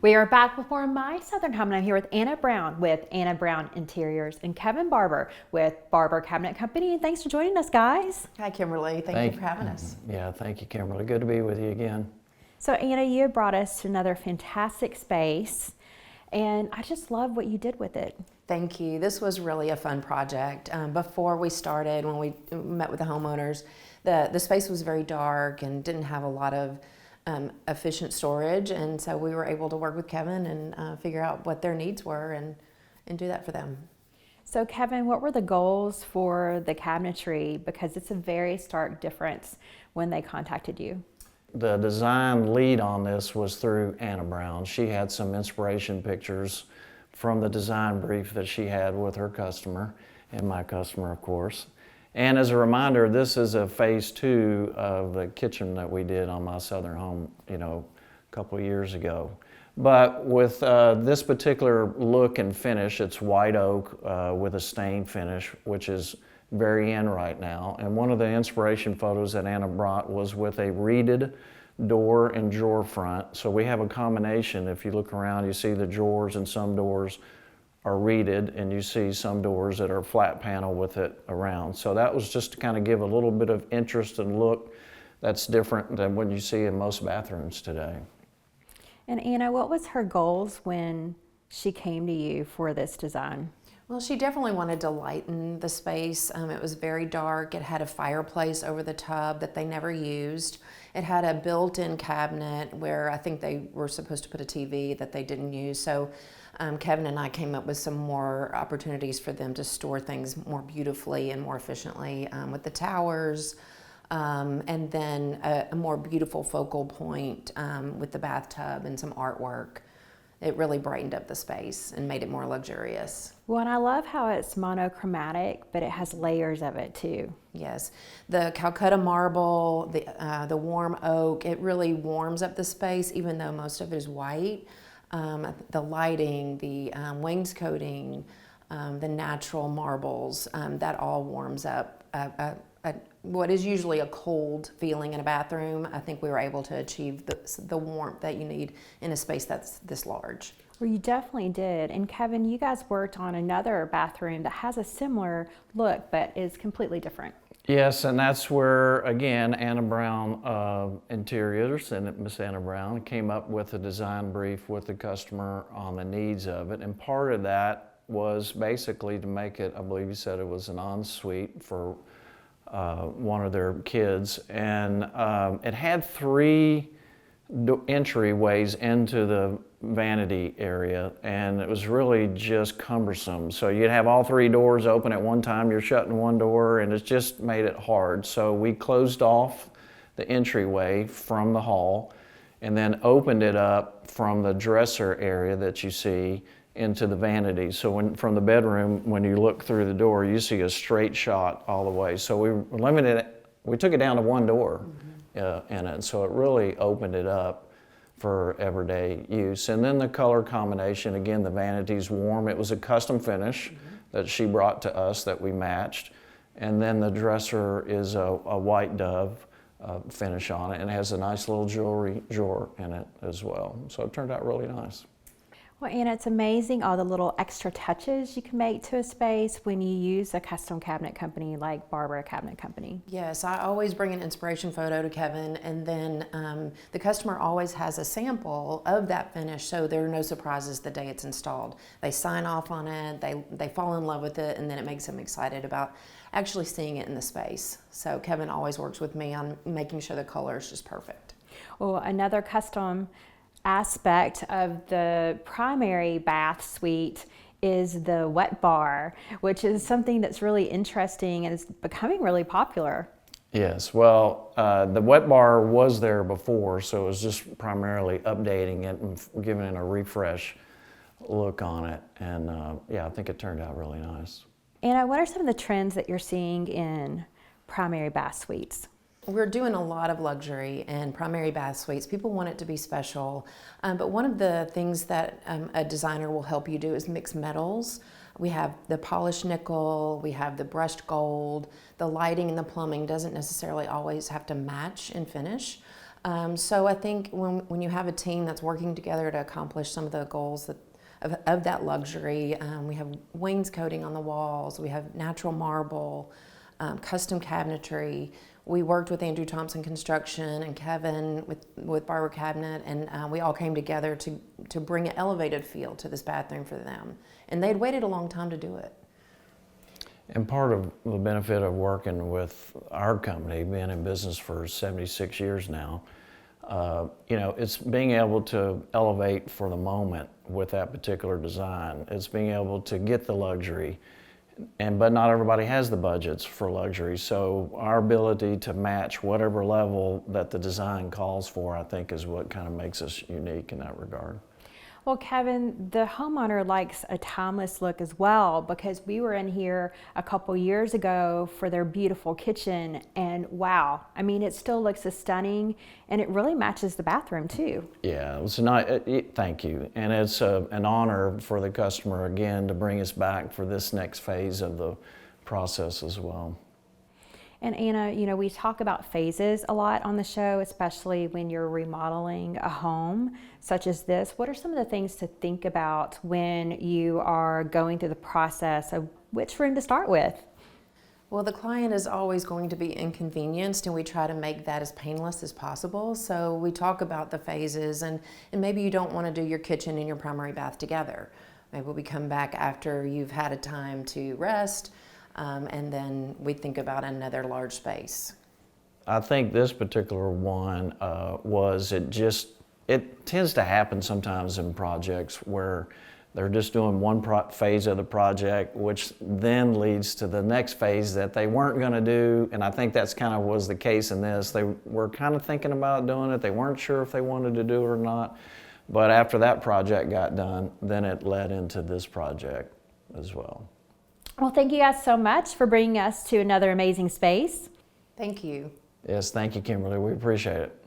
We are back with more of My Southern Home, and I'm here with Anna Brown with Anna Brown Interiors and Kevin Barber with Barber Cabinet Company. And thanks for joining us, guys. Hi, Kimberly. Thank you for having us. Yeah, thank you, Kimberly. Good to be with you again. So, Anna, you have brought us to another fantastic space, and I just love what you did with it. Thank you. This was really a fun project. Before we started, when we met with the homeowners, the space was very dark and didn't have a lot of efficient storage, and so we were able to work with Kevin and figure out what their needs were and do that for them. So, Kevin, what were the goals for the cabinetry? Because it's a very stark difference when they contacted you. The design lead on this was through Anna Brown. She had some inspiration pictures from the design brief that she had with her customer, and my customer, of course. And as a reminder, this is a phase 2 of the kitchen that we did on My Southern Home, a couple of years ago. But with this particular look and finish, it's white oak with a stain finish, which is very in right now. And one of the inspiration photos that Anna brought was with a reeded door and drawer front. So we have a combination. If you look around, you see the drawers, and some doors are reeded, and you see some doors that are flat panel with it around. So that was just to kind of give a little bit of interest and look that's different than what you see in most bathrooms today. And Anna, what was her goals when she came to you for this design? Well, she definitely wanted to lighten the space. It was very dark. It had a fireplace over the tub that they never used. It had a built-in cabinet where I think they were supposed to put a TV that they didn't use. So Kevin and I came up with some more opportunities for them to store things more beautifully and more efficiently with the towers, and then a more beautiful focal point with the bathtub and some artwork. It really brightened up the space and made it more luxurious. Well, and I love how it's monochromatic, but it has layers of it too. Yes, the Calcutta marble, the warm oak, it really warms up the space, even though most of it is white. The lighting, the wainscoting, the natural marbles, that all warms up what is usually a cold feeling in a bathroom. I think we were able to achieve the warmth that you need in a space that's this large. Well, you definitely did. And Kevin, you guys worked on another bathroom that has a similar look, but is completely different. Yes, and that's where, again, Anna Brown Interiors and Miss Anna Brown came up with a design brief with the customer on the needs of it. And part of that was basically to make it, I believe you said it was an ensuite for one of their kids. And it had 3 entryways into the vanity area, and it was really just cumbersome. So you'd have all 3 doors open at one time, you're shutting one door, and it just made it hard. So we closed off the entryway from the hall and then opened it up from the dresser area that you see into the vanity. So from the bedroom, when you look through the door, you see a straight shot all the way. So we limited it, we took it down to 1 door in it. So it really opened it up for everyday use. And then the color combination, again, the vanity's warm. It was a custom finish that she brought to us that we matched. And then the dresser is a white dove finish on it, and it has a nice little jewelry drawer in it as well. So it turned out really nice. Well, Anna, it's amazing all the little extra touches you can make to a space when you use a custom cabinet company like Barber Cabinet Company. Yes, I always bring an inspiration photo to Kevin, and then the customer always has a sample of that finish, so there are no surprises the day it's installed. They sign off on it, they fall in love with it, and then it makes them excited about actually seeing it in the space. So Kevin always works with me on making sure the color is just perfect. Well, another custom aspect of the primary bath suite is the wet bar, which is something that's really interesting and is becoming really popular. Yes, well, the wet bar was there before, so it was just primarily updating it and giving it a refresh look on it. And yeah, I think it turned out really nice. Anna, what are some of the trends that you're seeing in primary bath suites? We're doing a lot of luxury and primary bath suites. People want it to be special, but one of the things that a designer will help you do is mix metals. We have the polished nickel, we have the brushed gold. The lighting and the plumbing doesn't necessarily always have to match in finish. So I think when you have a team that's working together to accomplish some of the goals of that luxury, we have wainscoting on the walls, we have natural marble, custom cabinetry. We worked with Andrew Thompson Construction and Kevin with Barber Cabinet, and we all came together to bring an elevated feel to this bathroom for them. And they'd waited a long time to do it. And part of the benefit of working with our company, being in business for 76 years now, it's being able to elevate for the moment with that particular design. It's being able to get the luxury, but not everybody has the budgets for luxury. So our ability to match whatever level that the design calls for, I think, is what kind of makes us unique in that regard. Well, Kevin, the homeowner likes a timeless look as well, because we were in here a couple years ago for their beautiful kitchen, and wow, I mean, it still looks stunning, and it really matches the bathroom too. Yeah, it's thank you. And it's an honor for the customer, again, to bring us back for this next phase of the process as well. And Anna, we talk about phases a lot on the show, especially when you're remodeling a home such as this. What are some of the things to think about when you are going through the process of which room to start with? Well, the client is always going to be inconvenienced, and we try to make that as painless as possible. So we talk about the phases, and maybe you don't want to do your kitchen and your primary bath together. Maybe we come back after you've had a time to rest, and then we think about another large space. I think this particular one it tends to happen sometimes in projects where they're just doing one phase of the project, which then leads to the next phase that they weren't going to do. And I think that's kind of was the case in this. They were kind of thinking about doing it. They weren't sure if they wanted to do it or not. But after that project got done, then it led into this project as well. Well, thank you guys so much for bringing us to another amazing space. Thank you. Yes, thank you, Kimberly. We appreciate it.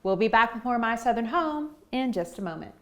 We'll be back with more My Southern Home in just a moment.